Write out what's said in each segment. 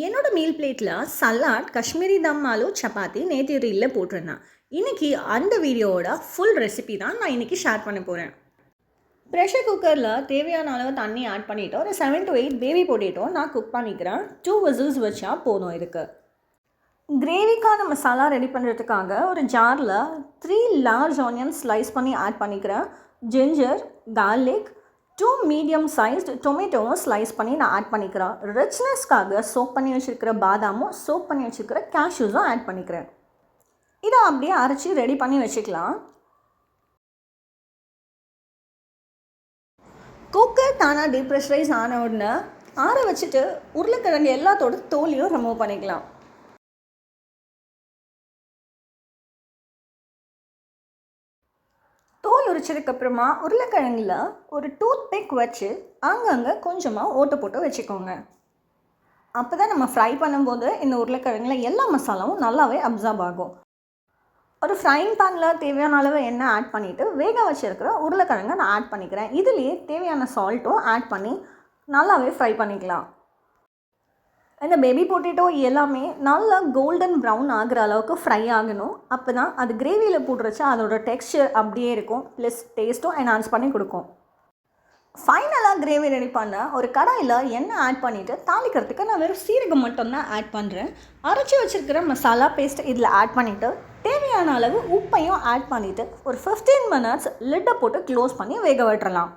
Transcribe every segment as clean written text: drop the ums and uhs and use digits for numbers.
என்னோட மீல் பிளேட்டில் சலாட், காஷ்மீரி தம் ஆலு, சப்பாத்தி நேற்று ரீலில் போட்டிருந்தேன். இன்றைக்கி அந்த வீடியோவோட ஃபுல் ரெசிபி தான் நான் இன்றைக்கி ஷேர் பண்ண போகிறேன். ப்ரெஷர் குக்கரில் தேவையான அளவு தண்ணி ஆட் பண்ணிவிட்டு ஒரு 7 to 8 பேபி பொட்டேட்டோ நான் குக் பண்ணிக்கிறேன். 2 விசில்ஸ் வச்சா போதும். இதுக்கு கிரேவிக்கான மசாலா ரெடி பண்ணுறதுக்காக ஒரு ஜாரில் 3 லார்ஜ் ஆனியன்ஸ் ஸ்லைஸ் பண்ணி ஆட் பண்ணிக்கிறேன். ஜிஞ்சர், கார்லிக், 2 மீடியம் சைஸ்டு டொமேட்டோவும் ஸ்லைஸ் பண்ணி நான் ஆட் பண்ணிக்கிறேன். ரிச்னஸ்க்காக சோப் பண்ணி வச்சுருக்கிற பாதாமும் சோப் பண்ணி வச்சுருக்கிற கேஷ்யூஸும் ஆட் பண்ணிக்கிறேன். இதை அப்படியே அரைச்சி ரெடி பண்ணி வச்சுக்கலாம். குக்கர் தானாக டீப்ரெஷரைஸ் ஆன உடனே ஆற வச்சுட்டு உருளைக்கிழங்கு எல்லாத்தோட தோலையும் ரிமூவ் பண்ணிக்கலாம். தோல் உரிச்சதுக்கப்புறமா உருளைக்கிழங்குல ஒரு டூத் பிக் வச்சு அங்கங்கே கொஞ்சமாக ஓட்டை போட்டு வச்சுக்கோங்க. அப்போ தான் நம்ம ஃப்ரை பண்ணும்போது இந்த உருளைக்கிழங்குல எல்லா மசாலாவும் நல்லாவே அப்சார்ப் ஆகும். ஒரு ஃப்ரைங் பேனில் தேவையான அளவு எண்ணெய் ஆட் பண்ணிவிட்டு வேக வச்சுருக்கிற உருளைக்கிழங்கை நான் ஆட் பண்ணிக்கிறேன். இதுலேயே தேவையான சால்ட்டும் ஆட் பண்ணி நல்லாவே ஃப்ரை பண்ணிக்கலாம். இந்த பேபி பொட்டேட்டோ எல்லாமே நல்லா கோல்டன் ப்ரௌன் ஆகிற அளவுக்கு ஃப்ரை ஆகணும். அப்போ தான் அது கிரேவியில் போட்டுருச்சா அதோட டெக்ஸ்சர் அப்படியே இருக்கும், ப்ளஸ் டேஸ்ட்டும் என்ஹான்ஸ் பண்ணி கொடுக்கும். ஃபைனலாக கிரேவி ரெடி பண்ண ஒரு கடாயில் எண்ணெய் ஆட் பண்ணிவிட்டு தாளிக்கிறதுக்கு நான் வெறும் சீரகம் மட்டும்தான் ஆட் பண்ணுறேன். அரைச்சி வச்சுருக்கிற மசாலா பேஸ்ட் இதில் ஆட் பண்ணிவிட்டு தேவையான அளவு உப்பையும் ஆட் பண்ணிவிட்டு ஒரு 15 minutes லிட்டை போட்டு க்ளோஸ் பண்ணி வேக விட்டுறலாம்.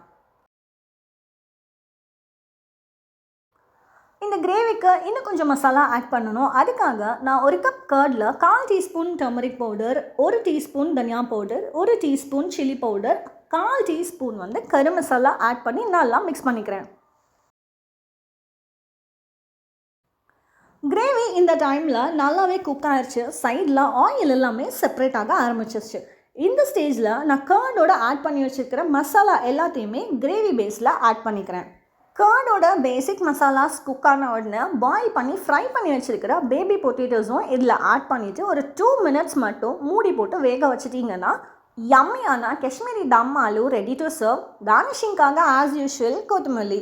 இந்த கிரேவிக்கு இன்னும் கொஞ்சம் மசாலா ஆட் பண்ணணும். அதுக்காக நான் ஒரு cup கர்டில் 1/4 teaspoon turmeric powder, 1 teaspoon தனியா powder, 1 teaspoon chilli powder, 1/4 teaspoon கரும் மசாலா ஆட் பண்ணி நல்லா மிக்ஸ் பண்ணிக்கிறேன். கிரேவி இந்த டைமில் நல்லாவே குக் ஆகிடுச்சு. சைடில் ஆயில் எல்லாமே செப்பரேட் ஆக ஆரம்பிச்சிருச்சு. இந்த ஸ்டேஜில் நான் கர்டோட ஆட் பண்ணி வச்சுருக்கிற மசாலா எல்லாத்தையுமே கிரேவி பேஸில் ஆட் பண்ணிக்கிறேன். கர்டோட பேசிக் மசாலாஸ் குக் ஆன உடனே பாயில் பண்ணி ஃப்ரை பண்ணி வச்சுருக்கிற பேபி பொட்டேட்டோஸும் இதில் ஆட் பண்ணிவிட்டு ஒரு 2 minutes மட்டும் மூடி போட்டு வேக வச்சிட்டிங்கன்னா யம்மியான Kashmiri dum aloo ready to serve. கார்னிஷிங்காக ஆஸ் யூஷுவல் கொத்தமல்லி.